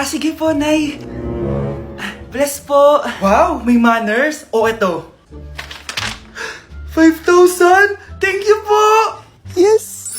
Sige po, Nay. Bless po. Wow, may manners. O, eto. 5,000? Thank you po! Yes!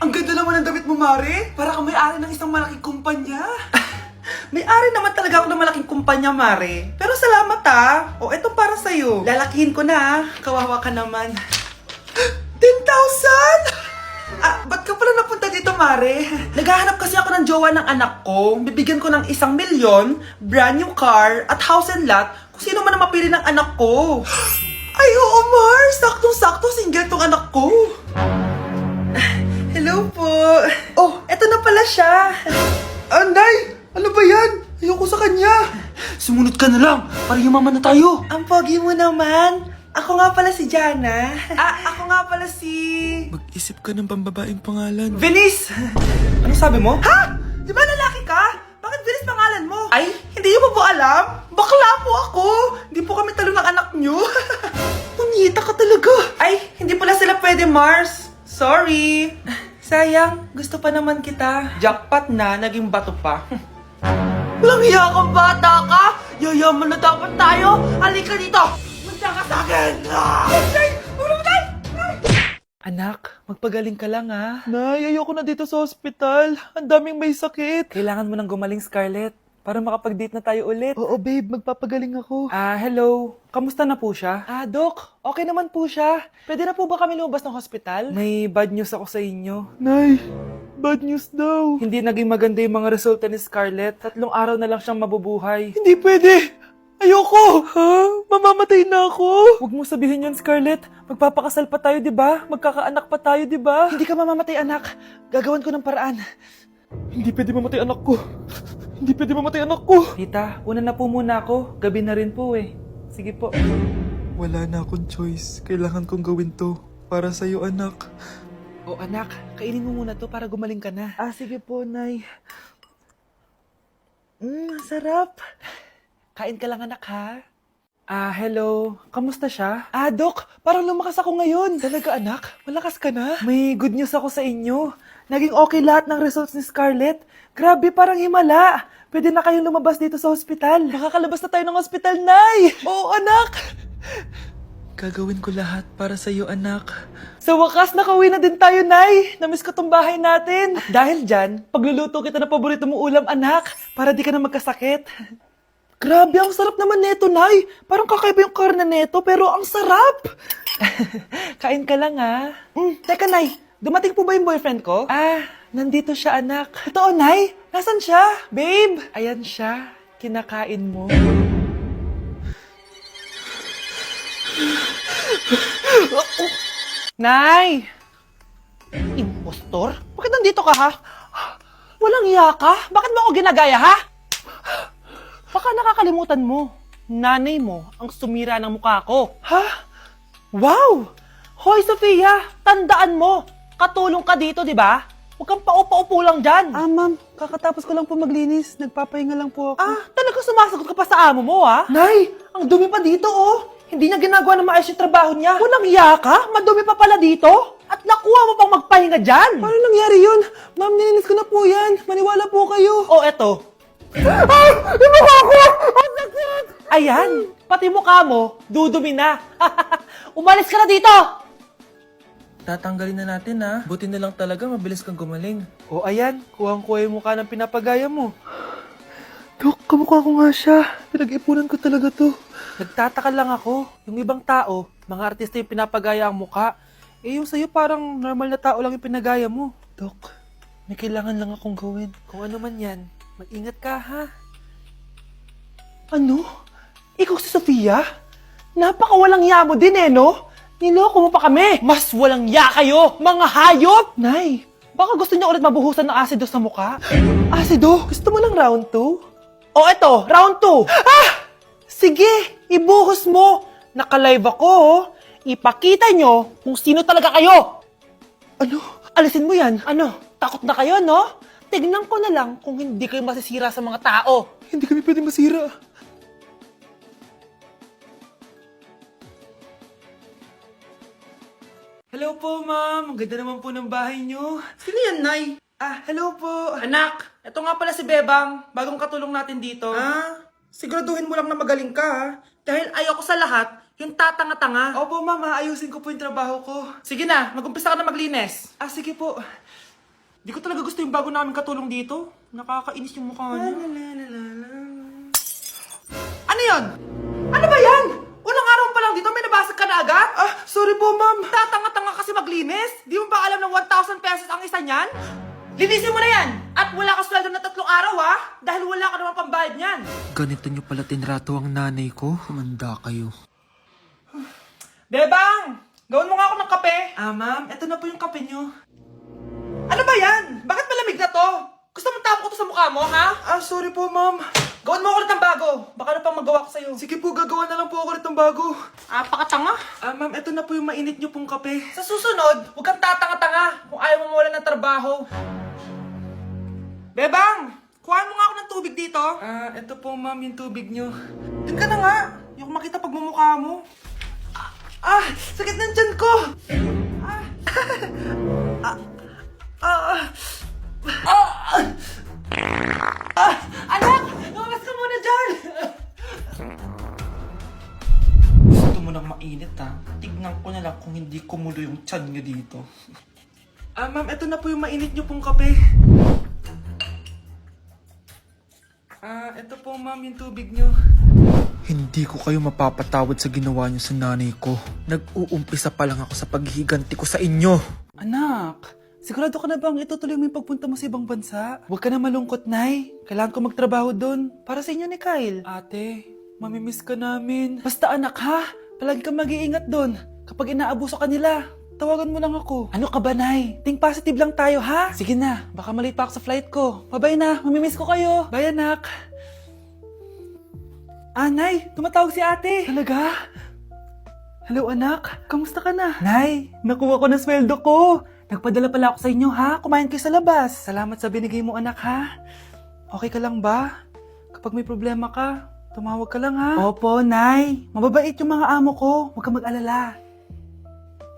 Ang ganda naman ng damit mo, Mare. Para kang may-ari ng isang malaking kumpanya. May-ari naman talaga ako ng malaking kumpanya, Mare. Pero salamat O, eto para sa'yo. Lalakihin ko na Kawawa ka naman. 10,000? Ba't ka pala napunta dito, Mare? Naghahanap kasi ako ng jowa ng anak ko. Bibigyan ko ng 1,000,000, brand new car, at house and lot kung sino man ang mapili ng anak ko. Ay, oo, Mar! Saktong-sakto, single tong anak ko. Hello po. Oh, eto na pala siya. Nay! Ano ba yan? Ayoko sa kanya. Sumunod ka na lang, para yumaman na tayo. Ang pogi mo naman. Ako nga pala si Jana. Ako nga pala si... Mag-isip ka ng pambabaeng pangalan. Venice! Ano sabi mo? Ha? Di ba lalaki ka? Bakit Venice pangalan mo? Ay, hindi niyo pa po alam? Bakla po ako! Hindi po kami talo ng anak niyo. Punyita ka talaga. Ay, hindi pala sila pwede, Mars. Sorry. Sayang, gusto pa naman kita. Jackpot na, naging bato pa. Walang hiya kang bata ka! Yayaman na dapat tayo! Halika dito! Munta ka sa akin! Anak, magpagaling ka lang Nay, ayoko na dito sa ospital. Ang daming may sakit. Kailangan mo nang gumaling, Scarlett, para makapag-date na tayo ulit. Oo, babe. Magpapagaling ako. Hello. Kamusta na po siya? Doc, okay naman po siya. Pwede na po ba kami lumabas ng hospital? May bad news ako sa inyo. Nay, bad news daw. Hindi naging maganda yung mga resulta ni Scarlett. 3 araw na lang siyang mabubuhay. Hindi pwede. Ayoko. Ha? Mamamatay na ako. Huwag mo sabihin yun, Scarlett. Magpapakasal pa tayo, di ba? Magkakaanak pa tayo, di ba? Hindi ka mamamatay, anak. Gagawan ko ng paraan. Hindi pwede mamatay anak ko. Hindi pwede mamatay anak ko. Tita, una na po muna ako. Gabi na rin po eh. Sige po. Wala na akong choice. Kailangan kong gawin to. Para sa'yo, anak. O anak, kainin mo muna to para gumaling ka na. Sige po, Nay. Sarap. Kain ka lang, anak, ha? Hello. Kamusta siya? Doc, parang lumakas ako ngayon. Talaga, anak? Malakas ka na? May good news ako sa inyo. Naging okay lahat ng results ni Scarlett. Grabe, parang himala. Pwede na kayong lumabas dito sa hospital. Makakalabas na tayo ng hospital, Nay! Oo, anak! Gagawin ko lahat para sa'yo, anak. Sa wakas, nakauwi na din tayo, Nay. Namiss ko tong bahay natin. At dahil dyan, pagluluto kita ng paborito mong ulam, anak, para di ka na magkasakit. Grabe, ang sarap naman neto, Nay. Parang kakaiba yung karne neto, pero ang sarap. Kain ka lang, Teka, Nay, dumating po ba yung boyfriend ko? Nandito siya, anak. Totoo, Nay? Nasaan siya? Babe! Ayan siya. Kinakain mo. Nay! Impostor? Bakit nandito ka, ha? Walang iya ka? Bakit mo ako ginagaya, ha? Baka nakakalimutan mo. Nanay mo ang sumira ng mukha ko. Ha? Wow! Hoy, Sofia! Tandaan mo! Katulong ka dito, di ba? Huwag kang paupa-upo lang dyan. Ma'am. Kakatapos ko lang po maglinis. Nagpapahinga lang po ako. Talaga sumasagot ka pa sa amo mo, ha? Nay! Ang dumi pa dito, oh! Hindi niya ginagawa ng maayos yung trabaho niya. Walang iya ka? Madumi pa pala dito? At nakuha mo pang magpahinga dyan? Paano nangyari yun? Ma'am, nilinis ko na po yan. Maniwala po kayo. Eto. Ayan, pati mukha mo, dudumi na. Umalis ka na dito! Tatanggalin na natin, ha? Buti na lang talaga mabilis kang gumaling. Ayan, kuhang-kuha yung mukha ng pinapagaya mo. Dok, kamukha ko nga siya. Pinag-ipunan ko talaga to. Nagtataka lang ako, yung ibang tao, mga artista yung pinapagaya ang mukha. Yung sa'yo parang normal na tao lang yung pinagaya mo. Dok, may kailangan lang akong gawin. Kung ano man yan, mag-ingat ka, ha? Ano? Ikaw si Sofia? Napakawalang ya mo din, no? Niloko mo pa kami! Mas walang ya kayo, mga hayop! Nay, baka gusto niyo ulit mabuhusan ng asido sa mukha? Asido? Gusto mo ng round 2? Eto, round 2! Sige, ibuhos mo! Naka-live ako, Ipakita nyo kung sino talaga kayo! Ano? Alisin mo yan. Ano? Takot na kayo, no? Tignan ko na lang kung hindi kayo masisira sa mga tao. Hindi kami pwede masira. Hello po, ma'am. Ang ganda naman po ng bahay nyo. Sino yan, Nay? Hello po. Anak, ito nga pala si Bebang, bagong katulong natin dito. Siguraduhin mo lang na magaling ka, ha? Dahil ayoko sa lahat, yung tatanga-tanga. Opo, mama, ayusin ko po yung trabaho ko. Sige na, mag-umpisa ka na maglinis. Sige po. Di ko talaga gusto yung bago namin katulong dito. Nakakainis yung mukha niya. Ano yun? Ano ba yan? Unang araw pa lang dito, may nabasag ka na agad? Sorry po, ma'am. Tatanga-tanga kasi maglinis? Di mo ba alam na 1,000 pesos ang isa niyan? Linisin mo na yan! At wala ka sweldo na 3 araw, ha? Dahil wala ka naman pambayad niyan. Ganito nyo pala tinrato ang nanay ko. Humanda kayo. Bebang! Gawin mo nga ako ng kape. Ma'am, eto na po yung kape nyo. Ano ba yan? Bakit malamig na to? Gusto mo tapo ko to sa mukha mo, ha? Sorry po, ma'am. Gawin mo ako ulit ng bago. Baka na pang magawa ko sa'yo. Sige po, gagawa na lang po ako ulit ng bago. Pakatanga. Ma'am, eto na po yung mainit nyo pong kape. Sa susunod, huwag kang tatanga-tanga kung ayaw mo mawala ng trabaho. Bebang! Kuhaan mo nga ako ng tubig dito. Eto po, ma'am, yung tubig nyo. Doon ka na nga. Yung makita pagmumukha mo. Sakit ng tiyan ko! Anak! Lumabas ka muna dyan! Gusto mo nang mainit, ha? Tignan ko na lang kung hindi kumulo yung tiyan nyo dito. Ma'am, eto na po yung mainit nyo pong kape. Eto po, ma'am, yung tubig nyo. Hindi ko kayo mapapatawad sa ginawa nyo sa nanay ko. Nag-uumpisa pa lang ako sa paghihiganti ko sa inyo. Anak, sigurado ka na bang itutuloy mo yung pagpunta mo sa ibang bansa? Huwag ka na malungkot, Nay. Kailangan ko magtrabaho doon. Para sa inyo ni Kyle. Ate, mamimiss ka namin. Basta anak, ha? Palagi kang mag-iingat doon. Kapag inaabuso ka nila, tawagan mo lang ako. Ano ka ba, Nay? Think positive lang tayo, ha? Sige na, baka malate pa ako sa flight ko. Bye-bye na, mamimiss ko kayo. Bye, anak. Nay, tumatawag si ate. Talaga? Hello, anak. Kamusta ka na? Nay, nakuha ko na sweldo ko. Nagpadala pala ako sa inyo, ha? Kumain kayo sa labas. Salamat sa binigay mo, anak, ha? Okay ka lang ba? Kapag may problema ka, tumawag ka lang, ha? Opo, Nay. Mababait yung mga amo ko. Huwag kang mag-alala.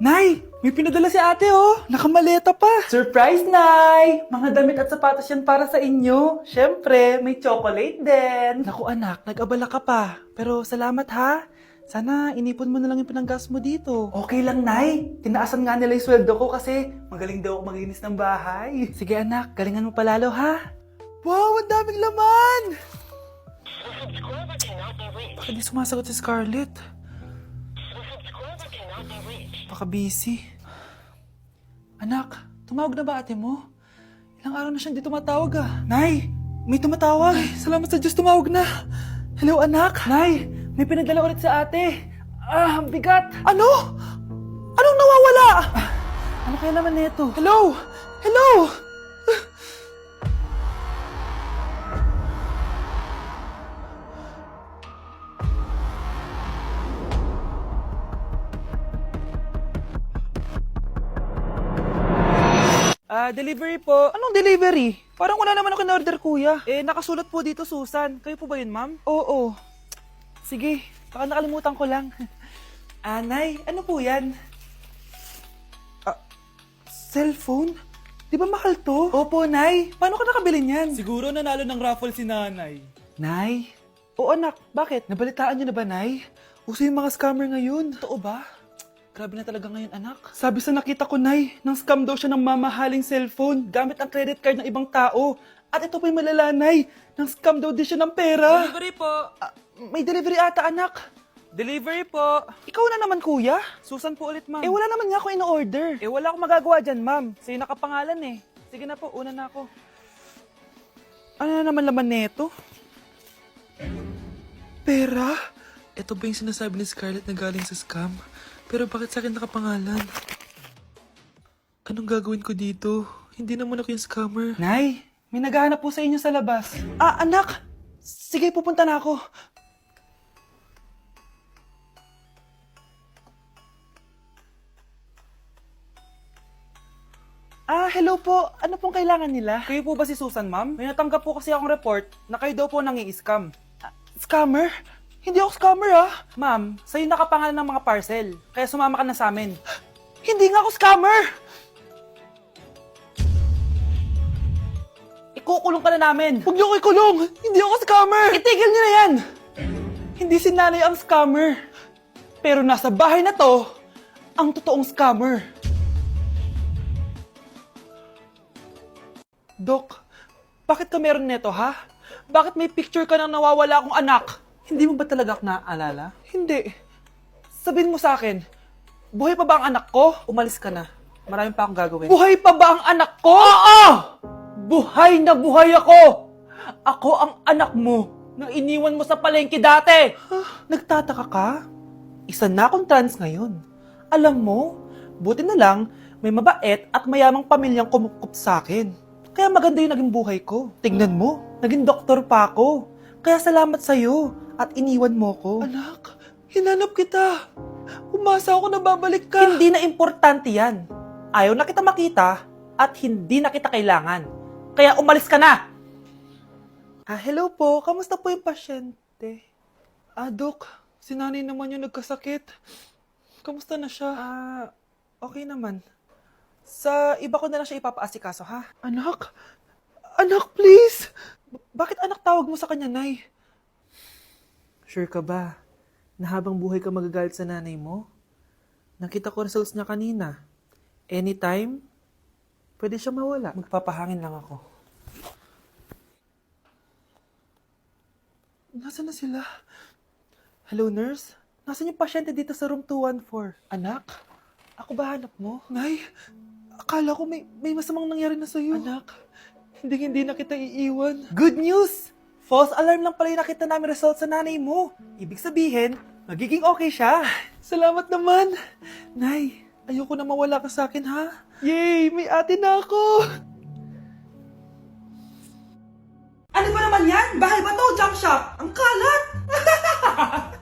Nay, may pinadala si ate, oh. Nakamaleta pa. Surprise, Nay! Mga damit at sapatos yan para sa inyo. Siyempre, may chocolate din. Naku, anak, nag-abala ka pa. Pero salamat, ha? Sana inipon mo na lang yung pinanggas mo dito. Okay lang, Nay. Tinaasan nga nila yung sweldo ko kasi magaling daw ako maglinis ng bahay. Sige, anak. Galingan mo palalo, ha? Wow, ang daming laman! Bakit di sumasagot si Scarlett? Baka busy. Anak, tumawag na ba ate mo? Ilang araw na siyang di tumatawag, Nay, may tumatawag. Ay, salamat sa Diyos, tumawag na. Hello, anak. Nay, may pinadala ulit sa ate. Ang bigat. Ano? Anong nawawala? Ano kaya naman nito? Hello? Hello? Delivery po. Anong delivery? Parang wala naman ako in-order, kuya. Nakasulat po dito, Susan. Kayo po ba yun, ma'am? Oo. Sige, baka nakalimutan ko lang. Nay, ano po yan? Cellphone? Di ba mahal to? Opo, Nay. Paano ka nakabili niyan? Siguro nanalo ng raffle si nanay. Nay? Oo, anak. Bakit? Nabalitaan niyo na ba, Nay? Uso yung mga scammer ngayon. Totoo ba? Grabe na talaga ngayon, anak. Sabi sa nakita ko, Nay, nang scam daw siya ng mamahaling cellphone gamit ang credit card ng ibang tao. At ito pa'y malala, Nay. Nang scam daw din siya ng pera. Delivery po. May delivery ata, anak. Delivery po. Ikaw na naman, kuya. Susan po ulit, ma'am. Wala naman nga ako in-order. Wala akong magagawa dyan, ma'am. Sa'yo nakapangalan eh. Sige na po, una na ako. Ano na naman laman neto? Pera? Ito ba yung sinasabi ni Scarlett na galing sa scam? Pero bakit sa akin nakapangalan? Anong gagawin ko dito? Hindi naman ako yung scammer. Nay, may naghahanap po sa inyo sa labas. Anak! Sige, pupunta na ako. Hello po. Ano pong kailangan nila? Kayo po ba si Susan, ma'am? May natanggap po kasi akong report na kayo daw po nangi-scam. Scammer? Hindi ako scammer, Ma'am, sa'yo nakapangalan ng mga parcel. Kaya sumama ka na sa amin. Hindi nga ako scammer! ikukulong ka na namin. Huwag niyo ko ikulong! Hindi ako scammer! Itigil niyo na yan! Hindi si nanay ang scammer. Pero nasa bahay na to, ang totoong scammer. Dok, bakit ka meron neto, ha? Bakit may picture ka ng nawawala akong anak? Hindi mo ba talaga ako naaalala? Hindi. Sabihin mo sa akin, buhay pa ba ang anak ko? Umalis ka na. Marami pa akong gagawin. Buhay pa ba ang anak ko? Oo! Buhay na buhay ako! Ako ang anak mo na iniwan mo sa palengke dati! Nagtataka ka? Isa na akong trans ngayon. Alam mo, buti na lang may mabait at mayamang pamilyang kumukup sa akin. Kaya maganda yung naging buhay ko. Tingnan mo, naging doktor pa ako. Kaya salamat sa'yo at iniwan mo ko. Anak, hinanap kita. Umasa ako na babalik ka. Hindi na importante yan. Ayaw na kita makita at hindi na kita kailangan. Kaya umalis ka na! Hello po. Kamusta po yung pasyente? Dok, si nanay naman yung nagkasakit. Kamusta na siya? Okay naman. Sa iba ko na lang siya ipapaasikaso, ha? Anak? Anak, please! Bakit anak tawag mo sa kanya, Nay? Sure ka ba na habang buhay ka magagalit sa nanay mo? Nakita ko results niya kanina. Anytime, pwede siya mawala. Magpapahangin lang ako. Nasaan na sila? Hello, nurse? Nasaan yung pasyente dito sa room 214? Anak? Ako ba hanap mo? Nay, akala ko may masamang nangyari na sa'yo. Anak, hindi na kita iiwan. Good news! False alarm lang pala yung nakita namin result sa nanay mo. Ibig sabihin, magiging okay siya. Salamat naman. Nay, ayoko na mawala ka sa akin, ha? Yay! May ate na ako! Ano ba naman yan? Bahay ba to? Junk shop? Ang kalat!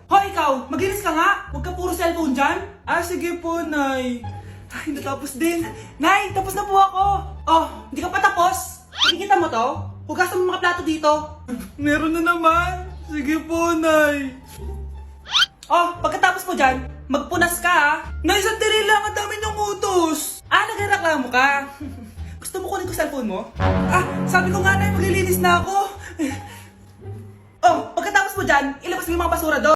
Hoy, ikaw! Maginis ka nga! Huwag ka puro cellphone dyan! Sige po, Nay. Ay, natapos din. Nay, tapos na po ako! Oh, hindi ka pa tapos? Nakikita mo to? Hugasan mo mga plato dito. Meron na naman. Sige po, Nay. Oh, pagkatapos mo dyan, magpunas ka, ha? Nay, sandali lang. Ang dami niyong utos. Nagreklamo ka? Gusto mo kunin ko cellphone mo? Sabi ko nga, Nay, maglilinis na ako. Oh, pagkatapos mo dyan, ilabas mo yung mga basura doon.